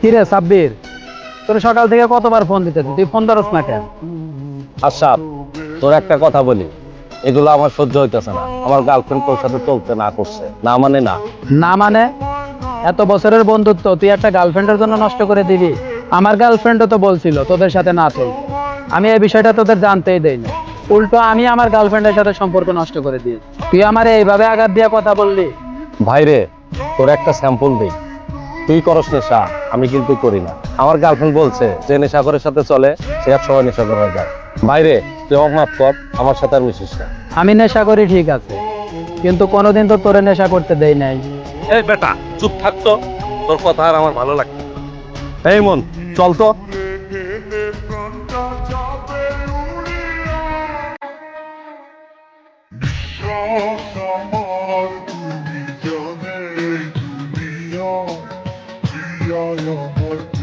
কিরে সাব্বির, তোর সকাল থেকে কতবার ফোন দিতেছি, তুই ফোন ধরস না কেন? আচ্ছা, তোর একটা কথা বলি, এগুলো আমার সহ্য হইতেছে না। আমার গার্লফ্রেন্ড তোর সাথে চলতে না করছে, না মানে না। না মানে? এত বছরের বন্ধুত্ব তুই একটা গার্লফ্রেন্ডের জন্য নষ্ট করে দিবি? আমার গার্লফ্রেন্ডও তো বলছিল তোদের সাথে না চল, আমি এই বিষয়টা তোদের জানতেই দেইনি। উল্টো আমি আমার গার্লফ্রেন্ডের সাথে সম্পর্ক নষ্ট করে দিই। তুই আমারে এইভাবে আঘাত দিয়ে কথা বললি। ভাইরে, তোর একটা স্যাম্পল দিই। তুই করস নেশা, আমি কিন্তু করি না। আমার গার্লফ্রেন্ড বলছে যে নেশাখোরের সাথে চলে সে এক সময় নেশা করে যায়। ভাইরে, তুই আমার মাফ কর, আমার সাথে আর মিশিস না। আমি নেশা করি ঠিক আছে, কিন্তু কোনোদিন তো তোরে নেশা করতে দেই নাই। এই বেটা, চুপ থাকতো। তোর কথা আর আমার ভালো লাগছে। এই মন, চল তো। আমার